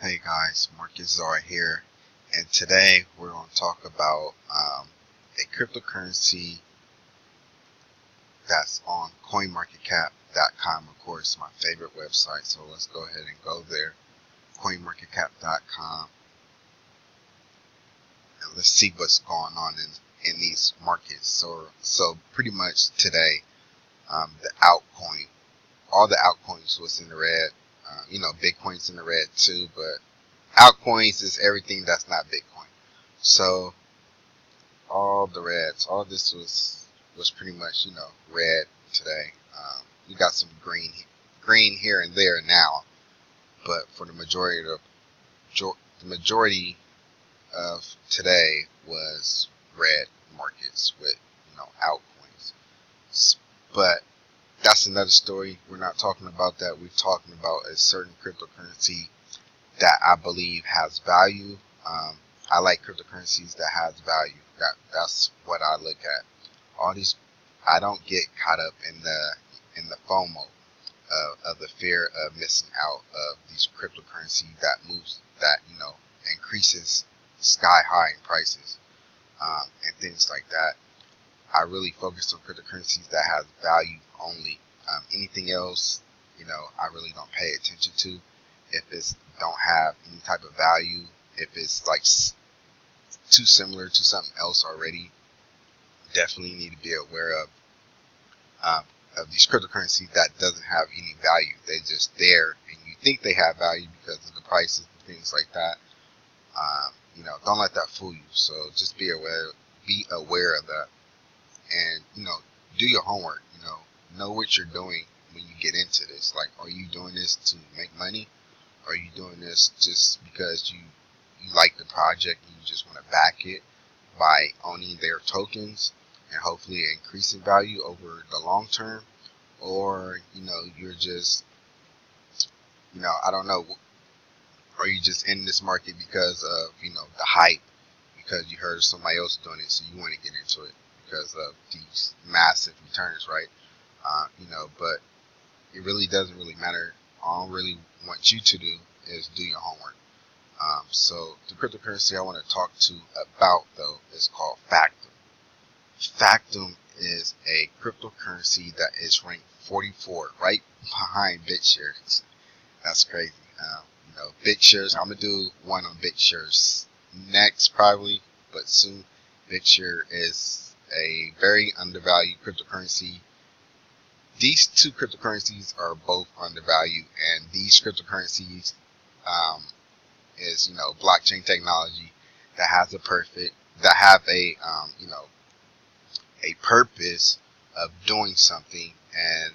Hey guys, Marqus Zar here, and today we're going to talk about a cryptocurrency that's on CoinMarketCap.com. Of course, my favorite website, so let's go ahead and go there, CoinMarketCap.com, and let's see what's going on in these markets. So pretty much today, the altcoin, all the altcoins was in the red. Bitcoin's in the red too, but altcoins is everything that's not Bitcoin. So all the reds, all this was pretty much red today. You got some green here and there now, but for the majority of today was red markets with altcoins. But that's another story. We're not talking about that. We're talking about a certain cryptocurrency that I believe has value. I like cryptocurrencies that has value. That's what I look at. All these, I don't get caught up in the FOMO of the fear of missing out of these cryptocurrencies that increases sky high in prices and things like that. I really focus on cryptocurrencies that has value only. Anything else, I really don't pay attention to. If it's don't have any type of value, if it's like too similar to something else already, definitely need to be aware of these cryptocurrencies that doesn't have any value. They just there, and you think they have value because of the prices and things like that. Don't let that fool you. So just be aware of that, and do your homework. Know what you're doing when you get into this. Like, are you doing this to make money? Are you doing this just because you like the project and you just want to back it by owning their tokens and hopefully increase in value over the long term? Or, you're just, I don't know, are you just in this market because of, the hype, because you heard somebody else doing it, so you want to get into it because of these massive returns, right? But it really doesn't really matter. All I really want you to do is do your homework. So the cryptocurrency I want to talk to about, though, is called Factom. Factom is a cryptocurrency that is ranked 44, right behind BitShares. That's crazy. BitShares, I'm going to do one on BitShares next probably, but soon. BitShares is a very undervalued cryptocurrency. These two cryptocurrencies are both undervalued, and these cryptocurrencies is blockchain technology that has a purpose of doing something, and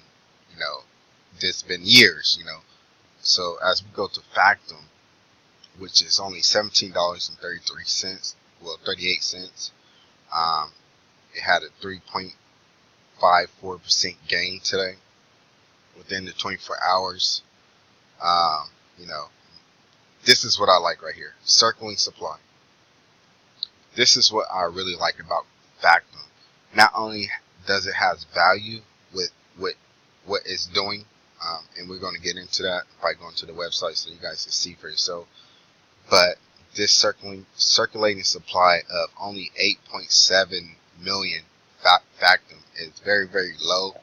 there's been years. So as we go to Factom, which is only $17.33, well 38 cents, it had a 3.54% gain today within the 24 hours. This is what I like right here. Circling supply. This is what I really like about Factom. Not only does it have value with what it's doing, and we're going to get into that by going to the website so you guys can see for yourself, but this circulating supply of only 8.7 million Factom is very, very low.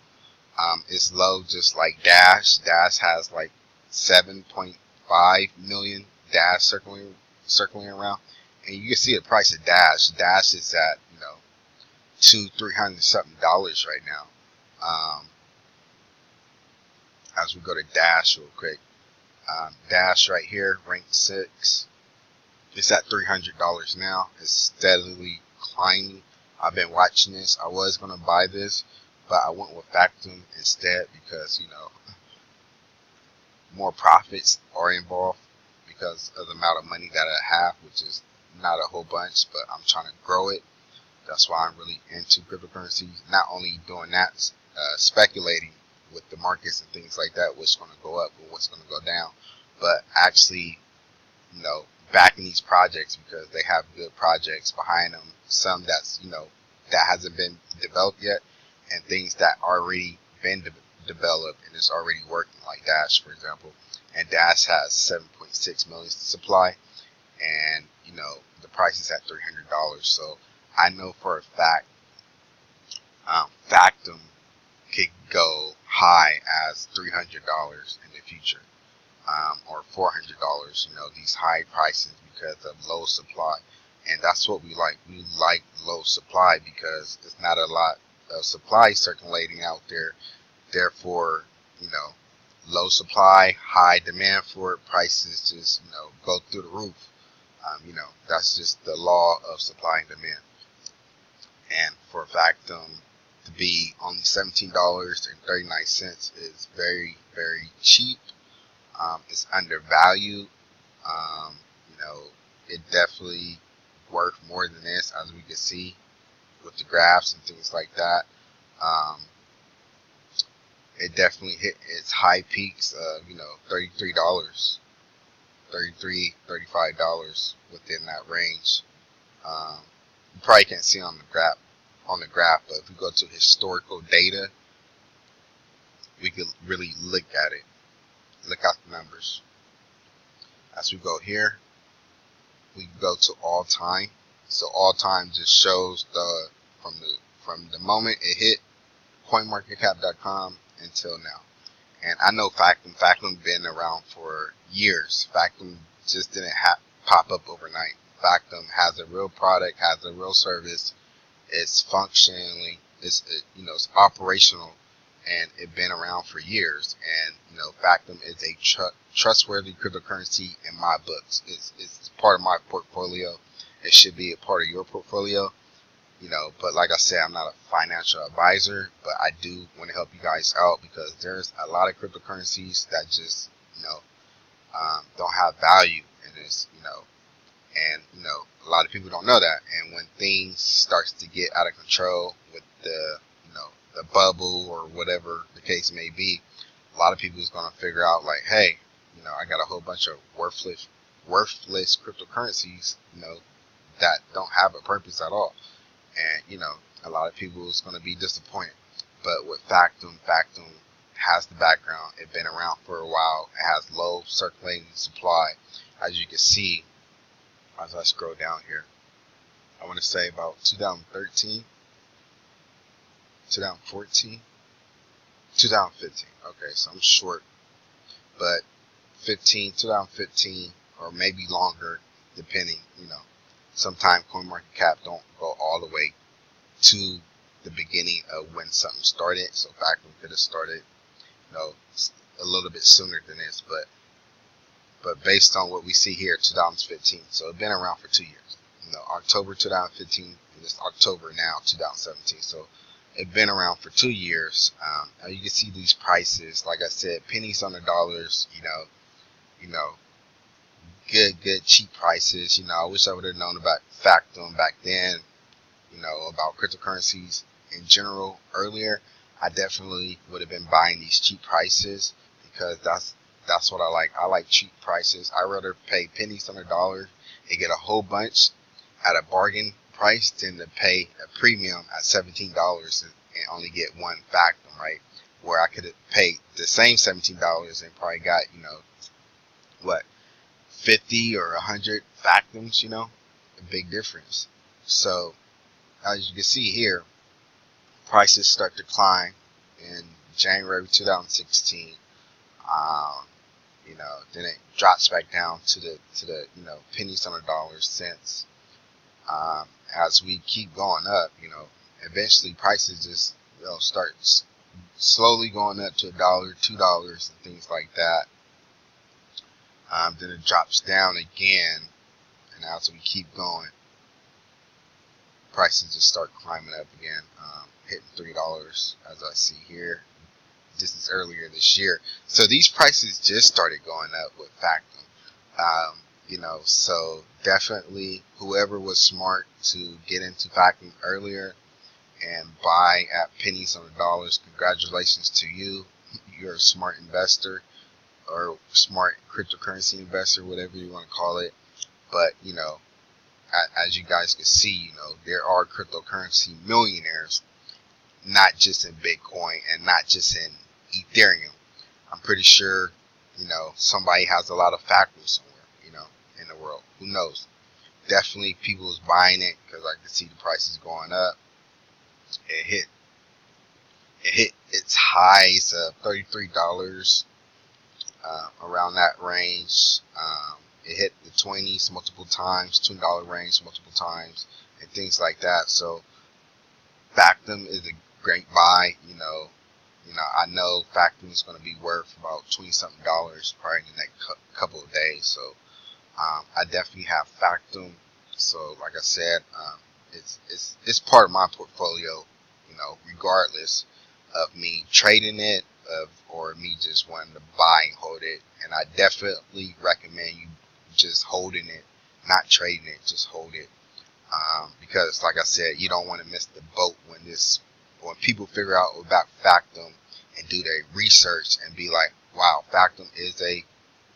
It's low just like Dash. Dash has like 7.5 million Dash circling around, and you can see the price of Dash. Dash is at $200-300 something right now. As we go to Dash real quick, Dash right here, ranked 6. It's at $300 now. It's steadily climbing. I've been watching this. I was gonna buy this, but I went with Factom instead because more profits are involved because of the amount of money that I have, which is not a whole bunch, but I'm trying to grow it. That's why I'm really into cryptocurrencies. Not only doing that, speculating with the markets and things like that, what's going to go up and what's going to go down, but actually, backing these projects because they have good projects behind them. Some that's that hasn't been developed yet, and things that already been developed and it's already working, like Dash, for example. and Dash has 7.6 million supply, and the price is at $300. So I know for a fact, Factom could go high as $300 in the future, or $400. These high prices because of low supply, and that's what we like. We like low supply because there's not a lot of supply circulating out there. Therefore, low supply, high demand for it, prices just go through the roof. That's just the law of supply and demand. And for Factom to be only $17.39 is very, very cheap. It's undervalued. It definitely worth more than this, as we can see with the graphs and things like that. It definitely hit its high peaks of $33, $33, $35 within that range. You probably can't see on the graph, but if we go to historical data, we could really look at it. Look at the numbers. As we go here, we go to all time. So all time just shows from the moment it hit CoinMarketCap.com until now. And I know Factom been around for years. Factom just didn't pop up overnight. Factom has a real product, has a real service. It's functionally, it's operational, and it's been around for years. And Factom is a trustworthy cryptocurrency in my books. It's part of my portfolio. It should be a part of your portfolio. But like I said, I'm not a financial advisor, but I do want to help you guys out because there's a lot of cryptocurrencies that just don't have value in this, and a lot of people don't know that. And when things starts to get out of control with the the bubble or whatever the case may be, a lot of people is going to figure out like, hey, I got a whole bunch of worthless cryptocurrencies, that don't have a purpose at all. And a lot of people is going to be disappointed. But with Factom has the background. It's been around for a while. It has low circulating supply, as you can see. As I scroll down here, I want to say about 2013, 2014, 2015. Okay, so I'm short, but 2015, or maybe longer, depending. Sometimes CoinMarketCap don't go all the way to the beginning of when something started. So Factom could have started, a little bit sooner than this, but based on what we see here, 2015. So it's been around for 2 years. October 2015, and it's October now, 2017. So it's been around for 2 years. You can see these prices, like I said, pennies on the dollars. Good cheap prices. I wish I would have known about Factom back then. About cryptocurrencies in general earlier. I definitely would have been buying these cheap prices because that's what I like. I like cheap prices. I rather pay pennies on the dollar and get a whole bunch at a bargain price than to pay a premium at $17 and only get one Factom, right? Where I could have paid the same $17 and probably got, 50 or 100 Factoms, a big difference. So as you can see here, prices start to climb in January 2016. Then it drops back down to the pennies on the dollar cents. As we keep going up, eventually prices just start slowly going up to $1, $2, and things like that. Then it drops down again, and as we keep going, prices just start climbing up again, hitting $3 as I see here. This is earlier this year, so these prices just started going up with Factom. So definitely whoever was smart to get into Factom earlier and buy at pennies on the dollars, congratulations to you. You're a smart investor, or smart cryptocurrency investor, whatever you want to call it. But as you guys can see, there are cryptocurrency millionaires, not just in Bitcoin and not just in Ethereum. I'm pretty sure somebody has a lot of Factom somewhere, in the world. Who knows? Definitely people is buying it because I can see the prices going up. It hit its highs of $33, around that range. It hit the 20s multiple times, $20 range multiple times, and things like that. So Factom is a great buy. I know Factom is going to be worth about $20-something probably in the next couple of days. So I definitely have Factom. So like I said, it's part of my portfolio, regardless of me trading it or me just wanting to buy and hold it. And I definitely recommend you just holding it, not trading it, just hold it. Because like I said, you don't want to miss the boat when people figure out about Factom and do their research and be like, wow, Factom is a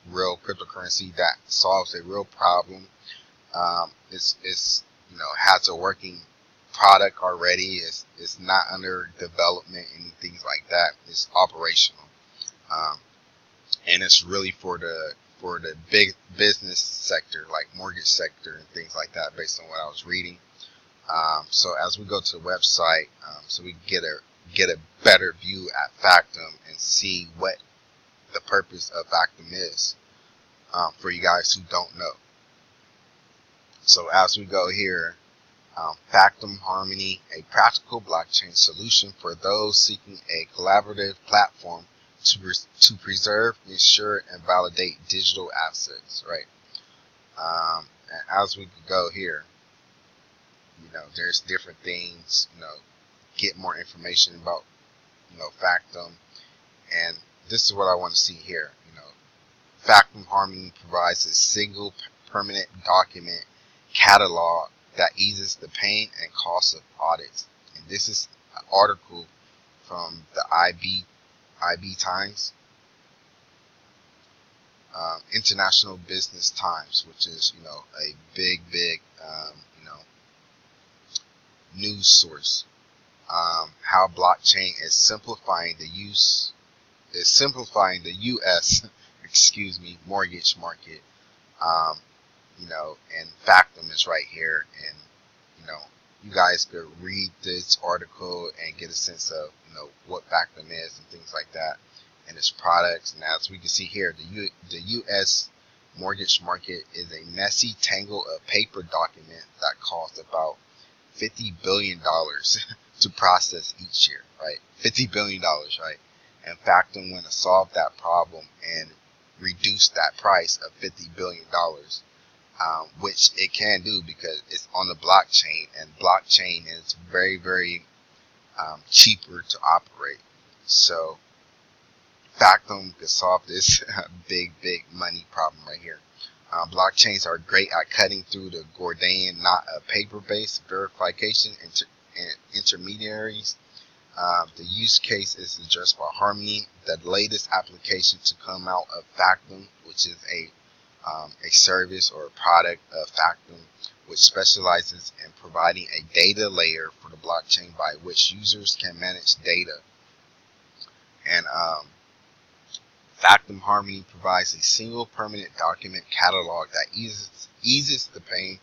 real cryptocurrency that solves a real problem. It's has a working product already. It's not under development and things like that. It's operational, and it's really for the big business sector, like mortgage sector and things like that, based on what I was reading. So as we go to the website, so we get a better view at Factom and see what the purpose of Factom is, for you guys who don't know. So as we go here, Factom Harmony, a practical blockchain solution for those seeking a collaborative platform to preserve, ensure, and validate digital assets, right? And as we go here, there's different things, get more information about, Factom. And this is what I want to see here. Factom Harmony provides a single permanent document catalog that eases the pain and cost of audits. And this is an article from the IB Times, International Business Times, which is, a big, news source. How blockchain is simplifying the U.S. Mortgage market. And Factom is right here, and you guys could read this article and get a sense of what Factom is and things like that, and its products. And as we can see here, the U.S. mortgage market is a messy tangle of paper documents that cost about $50 billion to process each year, right? $50 billion, right? And Factom went to solve that problem and reduce that price of $50 billion, which it can do because it's on the blockchain, and blockchain is very, very cheaper to operate. So Factom could solve this big money problem right here. Blockchains are great at cutting through the Gordian knot of paper-based verification intermediaries. The use case is addressed by Harmony, the latest application to come out of Factom, which is a service or a product of Factom, which specializes in providing a data layer for the blockchain by which users can manage data. And Factom Harmony provides a single permanent document catalog that eases the pain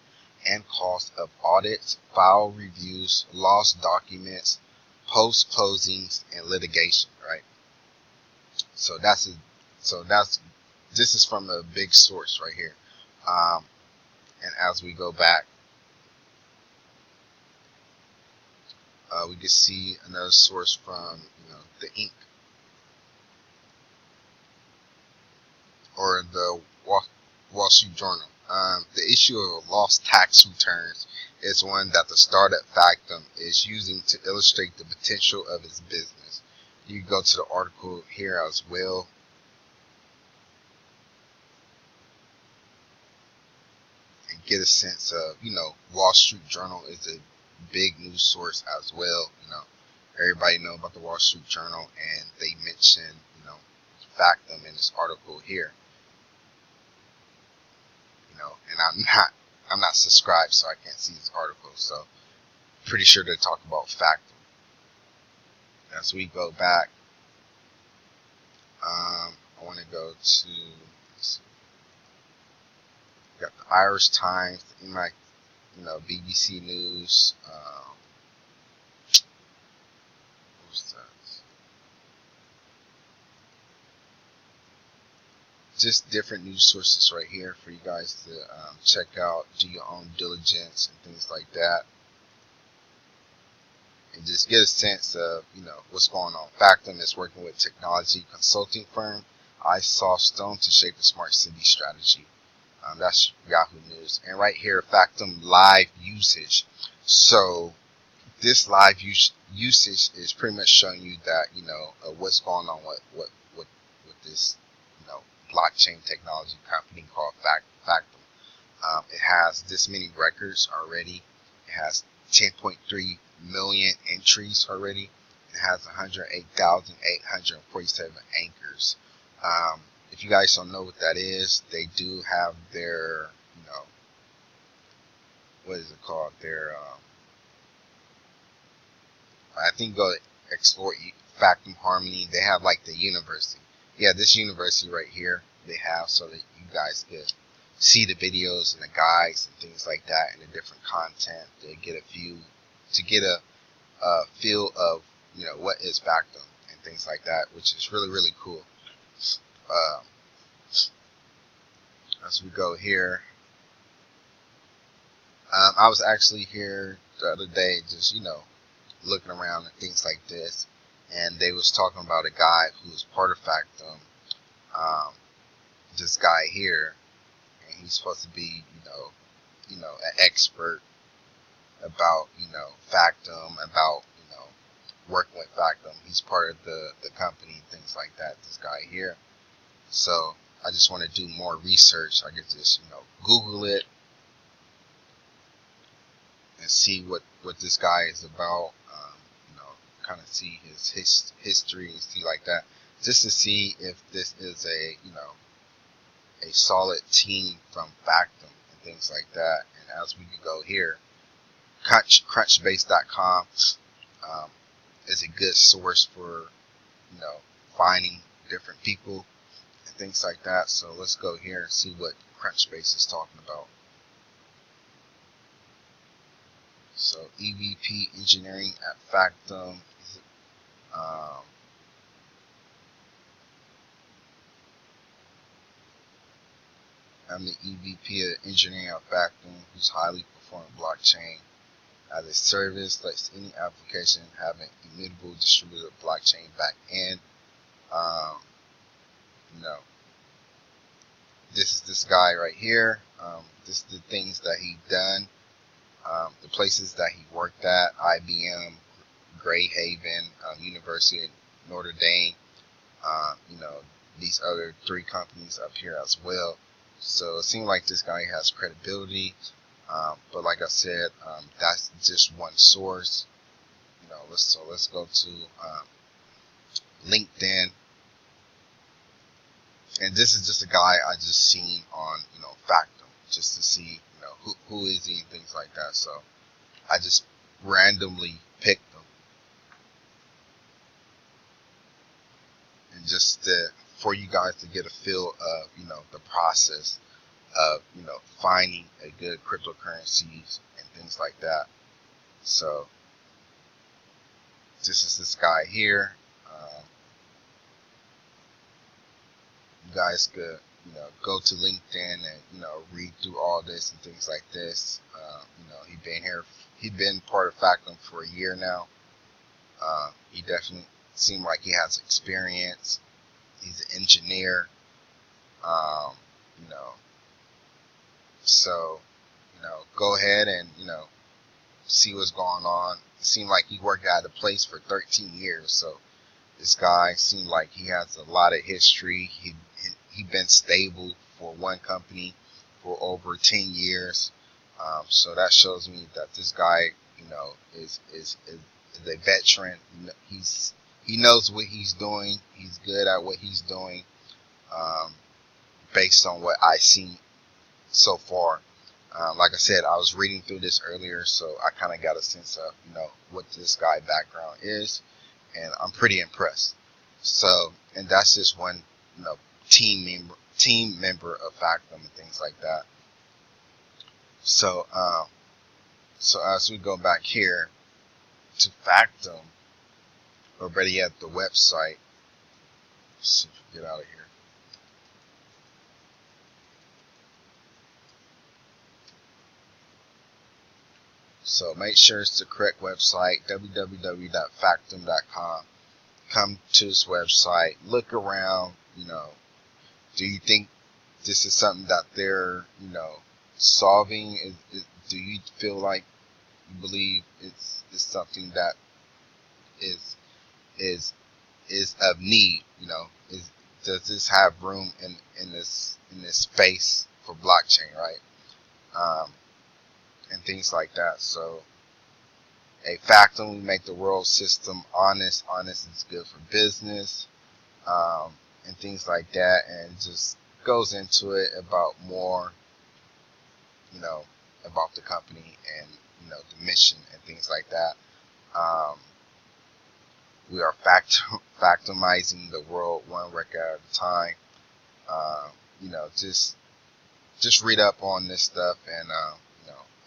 and cost of audits, file reviews, lost documents, post closings, and litigation. Right. So this is from a big source right here. And as we go back, we can see another source from the Inc. or the Wall Street Journal. The issue of lost tax returns is one that the startup Factom is using to illustrate the potential of its business. You can go to the article here as well. And get a sense of, Wall Street Journal is a big news source as well. Everybody know about the Wall Street Journal, and they mention, Factom in this article here. And I'm not subscribed, so I can't see this article. So pretty sure they talk about Factom. As we go back, I I want to go to, let's see, got the Irish Times, BBC News. What's that? Just different news sources right here for you guys to check out, do your own diligence and things like that, and just get a sense of what's going on. Factom is working with technology consulting firm Stone to shape the smart city strategy. That's Yahoo News. And right here, Factom live usage. So this live usage is pretty much showing you that what's going on with this blockchain technology company called Factom. It has this many records already. It has 10.3 million entries already. It has 108,847 anchors. If you guys don't know what that is, they do have their, what is it called? Their, I think go explore Factom Harmony. They have like the university. Yeah, this university right here they have, so that you guys could see the videos and the guides and things like that and the different content to get a feel of what is Factom and things like that, which is really, really cool. As we go here, I was actually here the other day just looking around and things like this, and they was talking about a guy who was part of Factom, this guy here, and he's supposed to be an expert about Factom, about working with Factom. He's part of the company and things like that, this guy here. So I just want to do more research. I could just Google it and see what this guy is about, kind of see his history and see like that, just to see if this is a solid team from Factom and things like that. And as we can go here, Crunchbase.com is a good source for finding different people and things like that. So let's go here and see what Crunchbase is talking about. So EVP engineering at Factom. I'm the EVP of engineering at Factom, who's highly performing blockchain as a service, lets any application have an immutable distributed blockchain back end. This is this guy right here. This is the things that he done, the places that he worked at: IBM, Gray Haven, University of Notre Dame. These other 3 companies up here as well. So it seems like this guy has credibility. But like I said, that's just one source. Let's go to LinkedIn, and this is just a guy I just seen on Factom, just to see who is he and things like that. So I just randomly picked them, and just for you guys to get a feel of the process of finding a good cryptocurrencies and things like that. So this is this guy here. You guys could go to LinkedIn and read through all this and things like this. He'd been part of Factom for a year now. He definitely seemed like he has experience. He's an engineer. So go ahead and see what's going on. It seemed like he worked at a place for 13 years. So this guy seemed like he has a lot of history. He'd been stable for one company for over 10 years. So that shows me that this guy, is a veteran. He knows what he's doing. He's good at what he's doing, based on what I've seen so far. Like I said, I was reading through this earlier, so I kind of got a sense of what this guy background is, and I'm pretty impressed. So, and that's just one team member of Factom and things like that. So so as we go back here to Factom, or better yet, the website. Let's see if we get out of here. So make sure it's the correct website, www.factom.com. Come to this website, look around, do you think this is something that they're, solving? Do you feel like, you believe it's something that is of need? Does this have room in this space for blockchain, right? And things like that. So a Factom, we make the world system honest. Honest is good for business, and things like that, and just goes into it about more, about the company and the mission and things like that. We are factomizing the world one record at a time. Just read up on this stuff and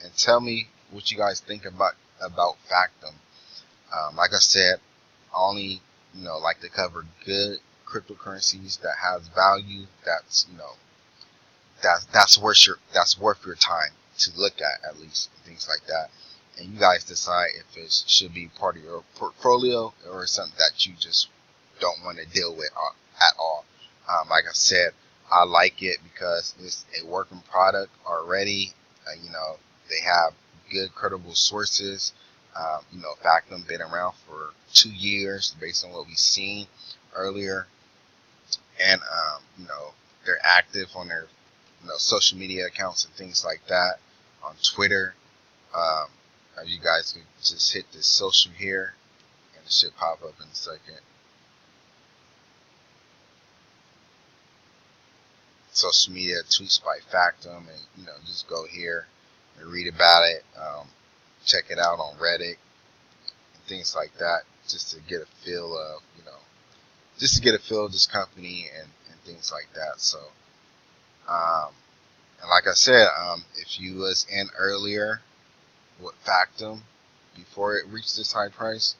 and tell me what you guys think about Factom. Like I said, I only like to cover good cryptocurrencies that has value. That's that's worth your time to look at least, and things like that. And you guys decide if it should be part of your portfolio or something that you just don't want to deal with at all. Like I said, I like it because it's a working product already. They have good, credible sources. Factom been around for 2 years based on what we've seen earlier. And, they're active on their, social media accounts and things like that, on Twitter. You guys can just hit this social here, and it should pop up in a second. Social media tweets by Factom, and just go here and read about it. Check it out on Reddit and things like that, just to get a feel of this company and things like that. So, and like I said, if you was in earlier with Factom before it reached this high price,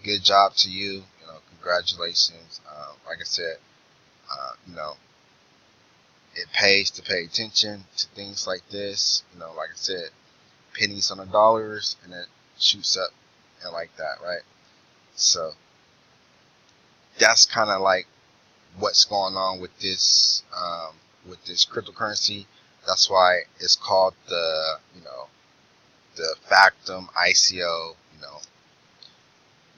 good job to you. Congratulations. Like I said, it pays to pay attention to things like this. Like I said, pennies on the dollars, and it shoots up and like that, right? So that's kind of like what's going on with this cryptocurrency. That's why it's called the Factom ICO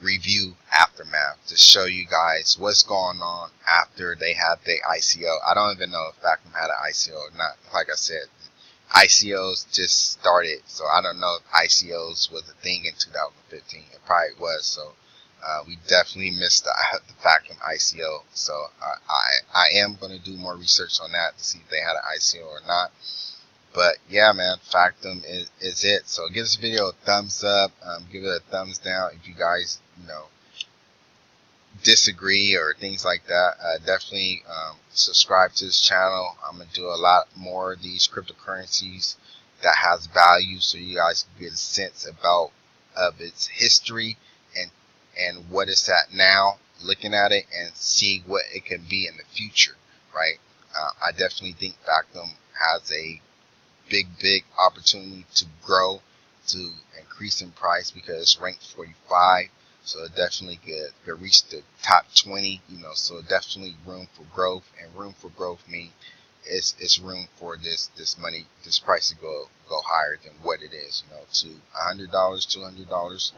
review aftermath, to show you guys what's going on after they had the ICO. I don't even know if Factom had an ICO or not. Like I said, ICOs just started, so I don't know if ICOs was a thing in 2015. It probably was. So we definitely missed the Factom ICO. So I am going to do more research on that to see if they had an ICO or not. But yeah, man, Factom is it. So give this video a thumbs up. Give it a thumbs down if you guys disagree or things like that. Definitely subscribe to this channel. I'm gonna do a lot more of these cryptocurrencies that has value, so you guys can get a sense of its history and what it's at now, looking at it and see what it can be in the future, right? I definitely think Factom has a big opportunity to grow, to increase in price, because it's ranked 45, so it definitely could reach the top 20, so definitely room for growth. And room for growth means it's room for this price to go higher than what it is, to $100, $200,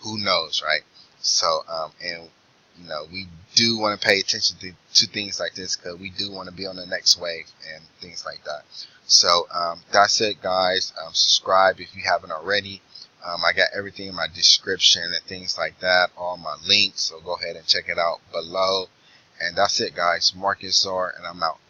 who knows, right? So and we do want to pay attention to things like this, because we do want to be on the next wave and things like that. So that's it, guys. Subscribe if you haven't already. I got everything in my description and things like that, all my links, so go ahead and check it out below. And that's it, guys. Marqus Zar, and I'm out.